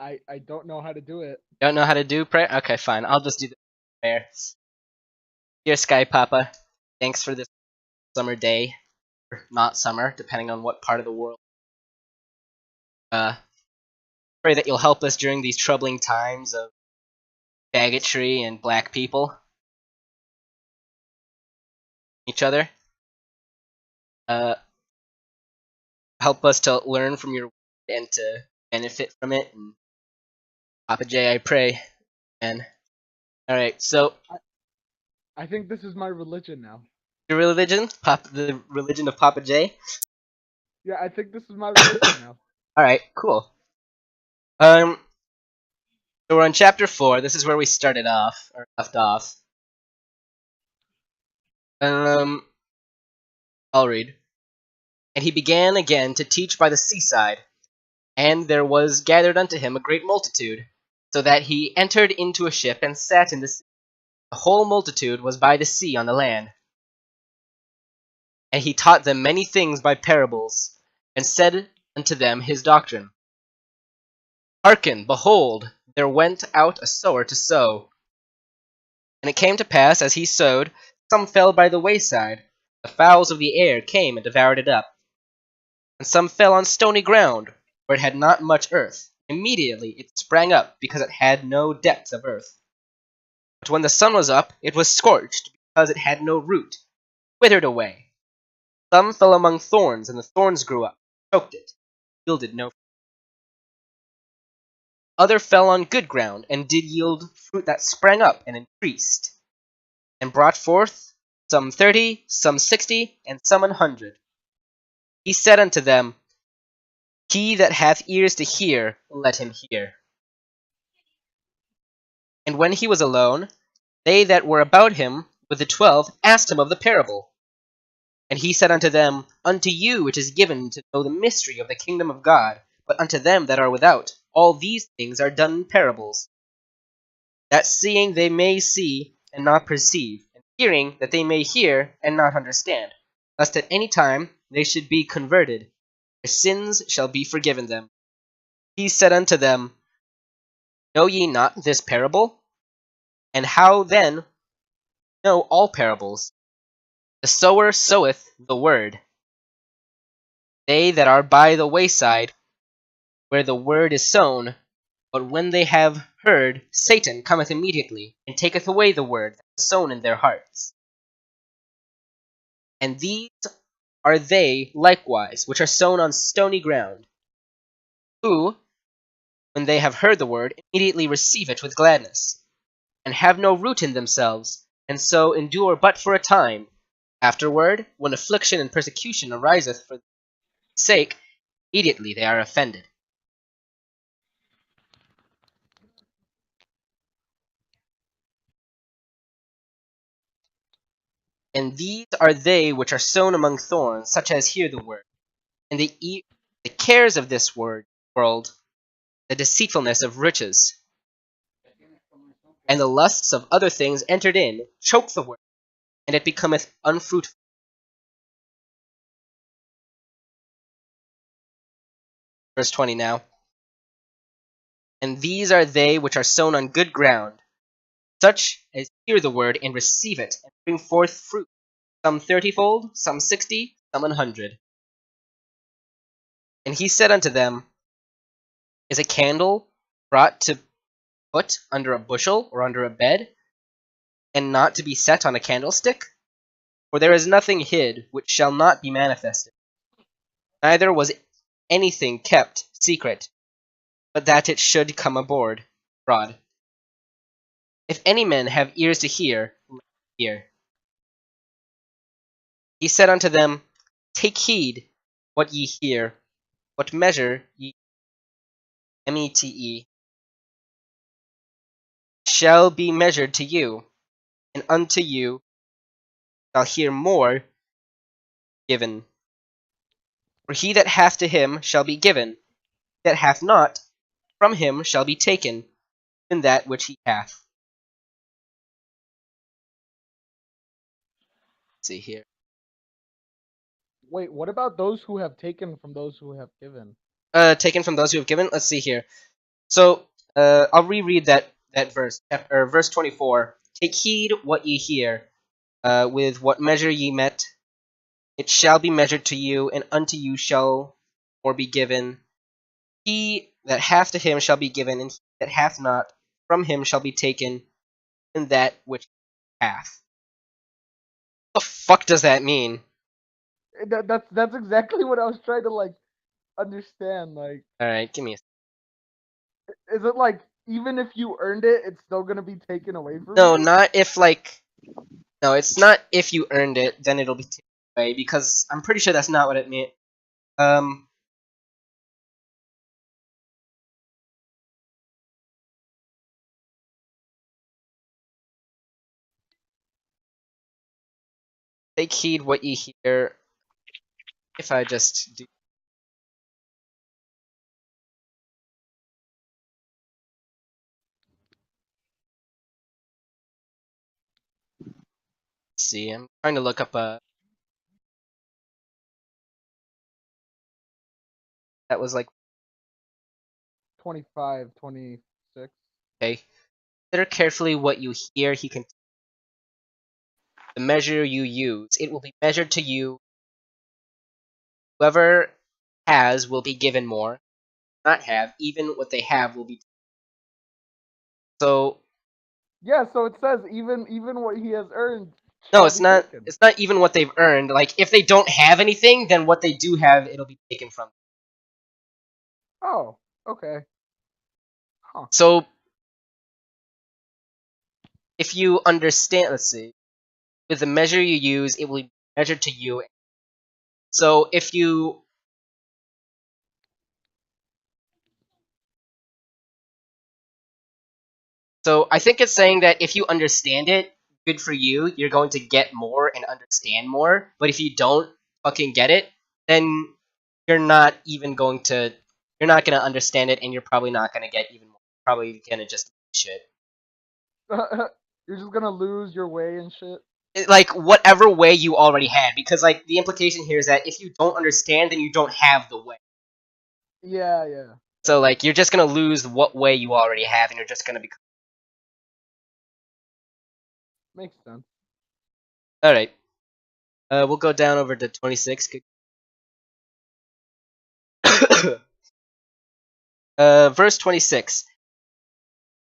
I don't know how to do it. Don't know how to do prayer? Okay, fine. I'll just do the prayer. Dear Sky Papa, thanks for this summer day. Or not summer, depending on what part of the world. Pray that you'll help us during these troubling times of bigotry and black people. Each other. Help us to learn from your word and to benefit from it. And Papa J, I pray. And alright, so I think this is my religion now. your religion? The religion of Papa J? Yeah, I think this is my religion now. Alright, cool. So we're on chapter 4. This is where we started off, or left off. I'll read. And he began again to teach by the seaside, and there was gathered unto him a great multitude, so that he entered into a ship and sat in the sea. The whole multitude was by the sea on the land. And he taught them many things by parables, and said unto them his doctrine. Hearken, behold, there went out a sower to sow. And it came to pass, as he sowed, some fell by the wayside. The fowls of the air came and devoured it up. And some fell on stony ground, where it had not much earth. Immediately it sprang up, because it had no depth of earth. But when the sun was up, it was scorched, because it had no root, withered away. Some fell among thorns, and the thorns grew up, choked it, yielded no fruit. Other fell on good ground, and did yield fruit that sprang up and increased, and brought forth some 30, some 60, and some 100. He said unto them, He that hath ears to hear, let him hear. And when he was alone, they that were about him with the 12 asked him of the parable. And he said unto them, Unto you it is given to know the mystery of the kingdom of God, but unto them that are without, all these things are done in parables, that seeing they may see and not perceive, and hearing that they may hear and not understand, lest at any time they should be converted, their sins shall be forgiven them. He said unto them, Know ye not this parable? And how then know all parables? The sower soweth the word. They that are by the wayside, where the word is sown, but when they have heard, Satan cometh immediately, and taketh away the word that was sown in their hearts. And these are they likewise which are sown on stony ground, who, when they have heard the word, immediately receive it with gladness, and have no root in themselves, and so endure but for a time. Afterward, when affliction and persecution ariseth for his sake, immediately they are offended. And these are they which are sown among thorns, such as hear the word, and the cares of this world, the deceitfulness of riches, and the lusts of other things entered in, choke the word, and it becometh unfruitful. Verse 20 now. And these are they which are sown on good ground, such as hear the word and receive it, and bring forth fruit, some 30-fold, some 60, some 100. And he said unto them, Is a candle brought to put under a bushel or under a bed, and not to be set on a candlestick? For there is nothing hid which shall not be manifested, neither was anything kept secret, but that it should come abroad. If any man have ears to hear, let him hear. He said unto them, Take heed what ye hear, what measure ye mete shall be measured to you, and unto you shall hear more given. For he that hath to him shall be given, he that hath not, from him shall be taken, even that which he hath. Let's see here. Wait, what about those who have taken from those who have given? Taken from those who have given? Let's see here. So, I'll reread that verse, or verse 24. Take heed what ye hear. With what measure ye met, it shall be measured to you, and unto you shall more be given. He that hath to him shall be given, and he that hath not, from him shall be taken, in that which he hath. What the fuck does that mean? That's exactly what I was trying to like understand. Like, Alright, give me a... is it like even if you earned it, it's still gonna be taken away from No, you? not if, like... No, it's not if you earned it, then it'll be taken away, because I'm pretty sure that's not what it meant. Take heed what ye hear. If I just do... See, I'm trying to look up a... That was like... 25, 26. Okay. Consider carefully what you hear, he can... The measure you use, it will be measured to you. Whoever has will be given more. Not have, even what they have will be... So... Yeah, so it says even what he has earned No, shall it's be not. taken. It's not even what they've earned. Like, if they don't have anything, then what they do have, it'll be taken from them. Oh, okay. Huh. So, if you understand, let's see, with the measure you use, it will be measured to you. So, if you... So, I think it's saying that if you understand it, good for you, you're going to get more and understand more. But if you don't fucking get it, then you're not even going to... You're not going to understand it, and you're probably not going to get even more. Probably going to just do shit. You're just gonna lose your way and shit. Like, whatever way you already had, because, like, the implication here is that if you don't understand, then you don't have the way. Yeah, yeah. So, like, you're just gonna lose what way you already have, and you're just gonna become... Makes sense. Alright. We'll go down over to 26. Verse 26.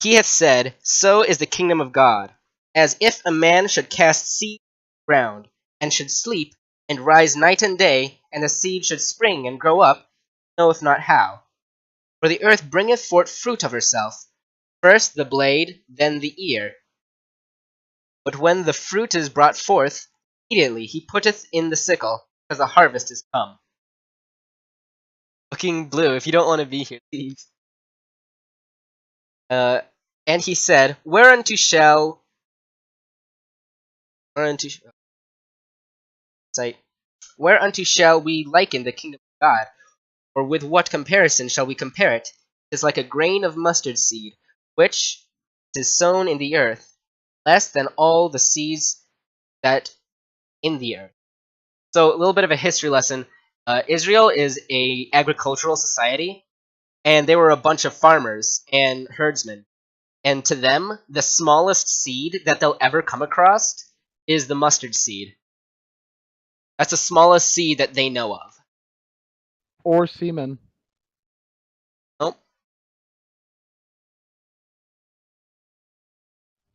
He hath said, So is the kingdom of God, as if a man should cast seed in the ground, and should sleep, and rise night and day, and the seed should spring and grow up, knoweth not how. For the earth bringeth forth fruit of herself, first the blade, then the ear. But when the fruit is brought forth, immediately he putteth in the sickle, because the harvest is come. Fucking Blue, if you don't want to be here, leave. And he said, Whereunto shall... Whereunto shall we liken the kingdom of God? Or with what comparison shall we compare it? It is like a grain of mustard seed, which is sown in the earth, less than all the seeds that in the earth. So, a little bit of a history lesson. Israel is a agricultural society, and they were a bunch of farmers and herdsmen. And to them, the smallest seed that they'll ever come across is the mustard seed. That's the smallest seed that they know of. Or semen. Nope.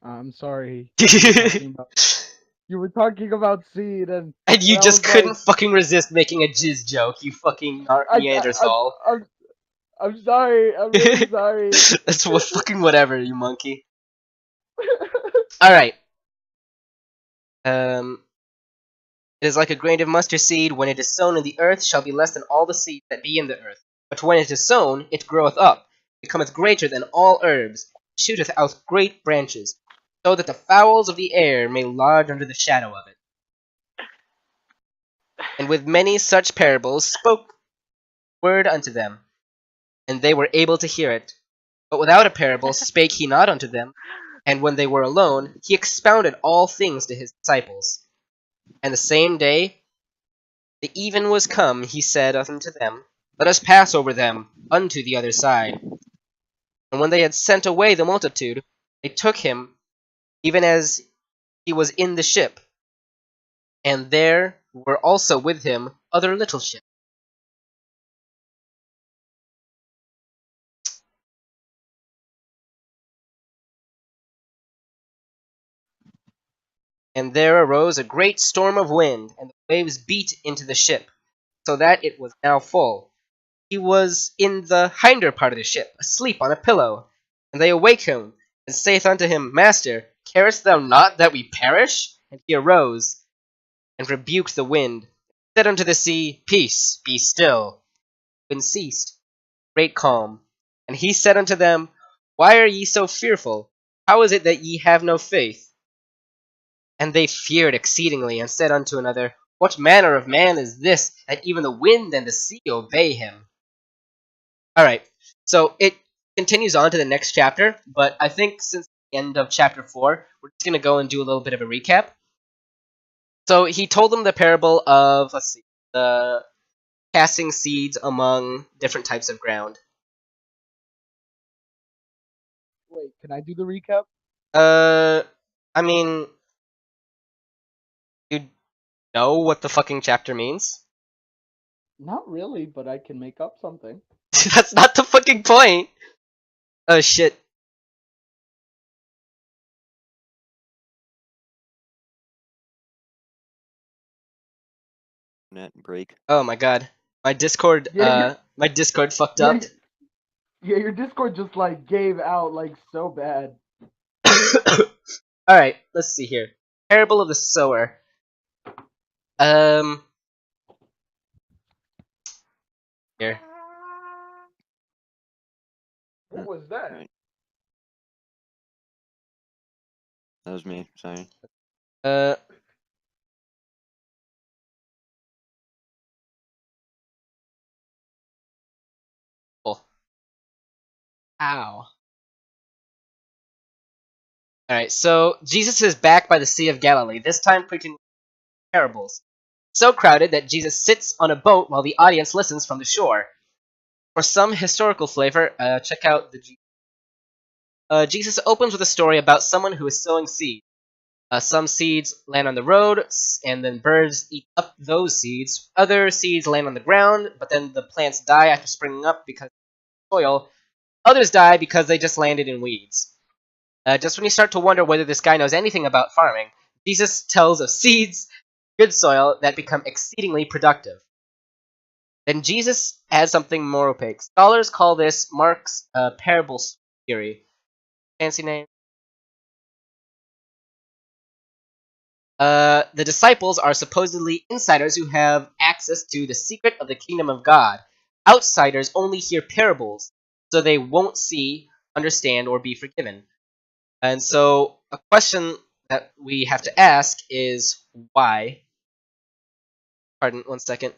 I'm sorry. And You were talking about seed, and you I just was couldn't like, fucking resist making a jizz joke, you fucking Neanderthal. I'm sorry. I'm really sorry. That's what fucking whatever, you monkey. Alright. It is like a grain of mustard seed, when it is sown in the earth, shall be less than all the seeds that be in the earth. But when it is sown, it groweth up, becometh greater than all herbs, shooteth out great branches, so that the fowls of the air may lodge under the shadow of it. And with many such parables spoke word unto them, and they were able to hear it. But without a parable spake he not unto them, and when they were alone, he expounded all things to his disciples. And the same day, the even was come, he said unto them, Let us pass over them unto the other side. And when they had sent away the multitude, they took him, even as he was in the ship. And there were also with him other little ships. And there arose a great storm of wind, and the waves beat into the ship, so that it was now full. He was in the hinder part of the ship, asleep on a pillow. And they awake him, and saith unto him, Master, carest thou not that we perish? And he arose, and rebuked the wind, and said unto the sea, Peace, be still. The wind ceased, great calm. And he said unto them, Why are ye so fearful? How is it that ye have no faith? And they feared exceedingly, and said unto another, What manner of man is this, that even the wind and the sea obey him? Alright, so it continues on to the next chapter, but I think since the end of chapter 4, we're just going to go and do a little bit of a recap. So he told them the parable of, let's see, the casting seeds among different types of ground. Wait, can I do the recap? I mean, you know what the fucking chapter means? Not really, but I can make up something. That's not the fucking point! Oh shit. Net break. Oh my god. My Discord, my Discord fucked up. Yeah, your Discord just like gave out like so bad. Alright, let's see here. Parable of the sower. Here. What was that? Right. That was me. Sorry. Cool. Ow. Alright, so Jesus is back by the Sea of Galilee, this time preaching parables. So crowded that Jesus sits on a boat while the audience listens from the shore. For some historical flavor, check out the Jesus opens with a story about someone who is sowing seeds. Some seeds land on the road, and then birds eat up those seeds. Other seeds land on the ground, but then the plants die after springing up because of soil. Others die because they just landed in weeds. Just when you start to wonder whether this guy knows anything about farming, Jesus tells of seeds, good soil, that become exceedingly productive. Then Jesus adds something more opaque. Scholars call this Mark's parable theory. Fancy name. The disciples are supposedly insiders who have access to the secret of the kingdom of God. Outsiders only hear parables, so they won't see, understand, or be forgiven. And so, a question that we have to ask is why? Pardon, 1 second.